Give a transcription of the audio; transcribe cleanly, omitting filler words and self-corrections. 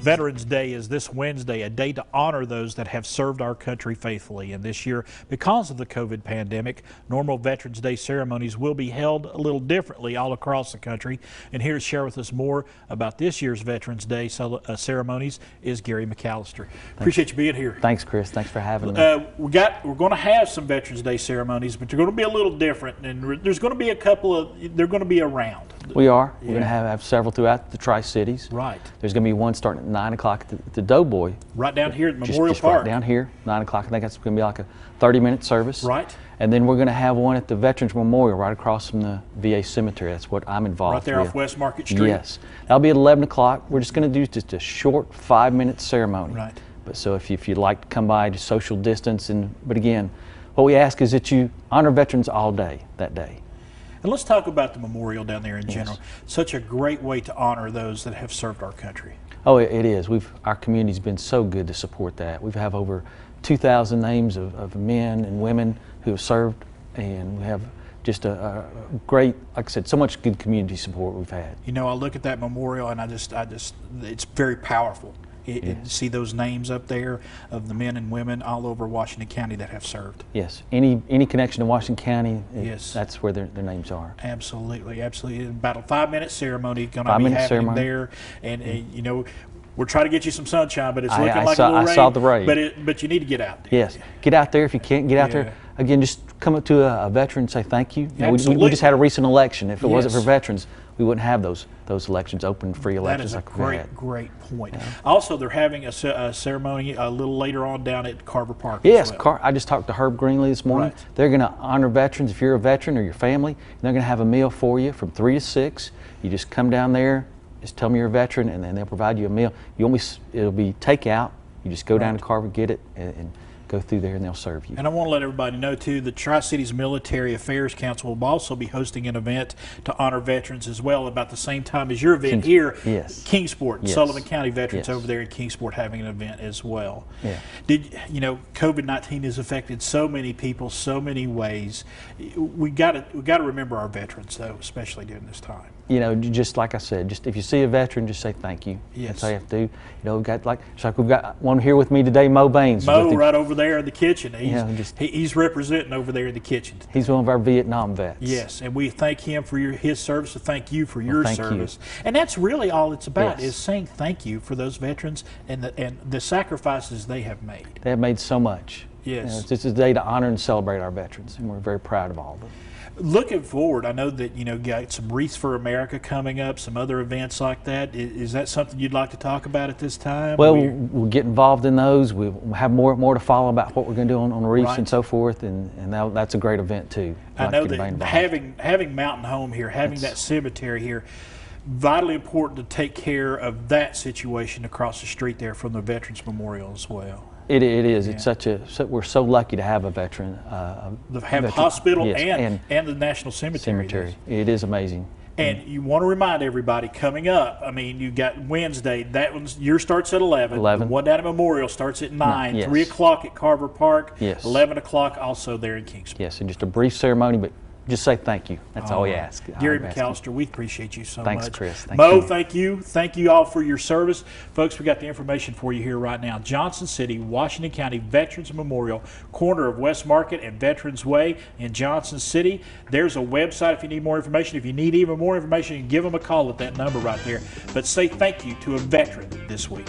Veterans Day is this Wednesday, a day to honor those that have served our country faithfully. And this year, because of the COVID pandemic, normal Veterans Day ceremonies will be held a little differently all across the country. And here to share with us more about this year's Veterans Day ceremonies is Gary McAllister. Appreciate you being here. Thanks, Chris. Thanks for having me. We're going to have some Veterans Day ceremonies, but they're going to be a little different. And there's going to be a couple of, they're going to be around. We are. We're going to have several throughout the Tri-Cities. Right. There's going to be one starting at 9 o'clock at the Doughboy. Right down here at Memorial just Park. Right down here, 9 o'clock. I think that's going to be like a 30-minute service. Right. And then we're going to have one at the Veterans Memorial right across from the VA Cemetery. That's what I'm involved with. Right there off West Market Street? Yes. That'll be at 11 o'clock. We're just going to do just a short 5-minute ceremony. Right. But so if you'd like to come by, just social distance. But again, what we ask is that you honor veterans all day that day. And let's talk about the memorial down there in general. Yes. Such a great way to honor those that have served our country. Oh, it is. Our community's been so good to support that. We have over 2,000 names of men and women who have served, and we have just a great, like I said, so much good community support we've had. You know, I look at that memorial and I just, it's very powerful. See those names up there of the men and women all over Washington County that have served. Yes, any connection to Washington County, yes, that's where their names are. Absolutely, absolutely. About a 5-minute ceremony going to be happening there, and you know, we're trying to get you some sunshine, but it's looking like a little rain. I saw the rain. But you need to get out there. Yes, get out there if you can't get out there. Again, just come up to a veteran and say thank you. You know, we just had a recent election. If it wasn't for veterans, we wouldn't have those elections, open, free elections. That is a great point. Yeah. Also, they're having a ceremony a little later on down at Carver Park. Yes, as well. I just talked to Herb Greenlee this morning. Right. They're going to honor veterans if you're a veteran or your family. And they're going to have a meal for you from 3 to 6. You just come down there, just tell them you're a veteran, and then they'll provide you a meal. It'll be takeout. You just go down to Carver, get it, and go through there and they'll serve you. And I want to let everybody know too, the Tri-Cities Military Affairs Council will also be hosting an event to honor veterans as well about the same time as your event here. Yes. Kingsport, yes. Sullivan County veterans yes. over there in Kingsport having an event as well. Yeah. You know, COVID-19 has affected so many people, so many ways. We got to remember our veterans though, especially during this time. You know, just like I said, just if you see a veteran, just say thank you. Yes. That's all you have to do. You know, we've got one here with me today, Mo Baines. Mo, right over there in the kitchen. He's He's representing over there in the kitchen. He's one of our Vietnam vets. Yes, and we thank him for his service, and thank you for your service. And that's really all it's about, is saying thank you for those veterans and the sacrifices they have made. They have made so much. Yes. You know, it's just a day to honor and celebrate our veterans, and we're very proud of all of them. Looking forward, I know that got some Wreaths for America coming up, some other events like that. Is that something you'd like to talk about at this time? Well, we'll get involved in those. We'll have more to follow about what we're going to do on Wreaths and so forth, and that's a great event too. I know that having Mountain Home here, having that cemetery here, vitally important to take care of that situation across the street there from the Veterans Memorial as well. It is. Yeah. It's we're so lucky to have a veteran. Have a hospital and the National Cemetery. It is amazing. And you want to remind everybody coming up. I mean, you got Wednesday. Yours starts at 11. The one down at Memorial starts at 9. Yes. 3 o'clock at Carver Park. Yes. 11 o'clock also there in Kingsport. Yes, and just a brief ceremony, but just say thank you. That's all we ask. Gary McAllister, we appreciate you so much. Thanks, Chris. Mo, thank you. Thank you all for your service. Folks, we got the information for you here right now. Johnson City, Washington County Veterans Memorial, corner of West Market and Veterans Way in Johnson City. There's a website if you need more information. If you need even more information, you can give them a call at that number right there. But say thank you to a veteran this week.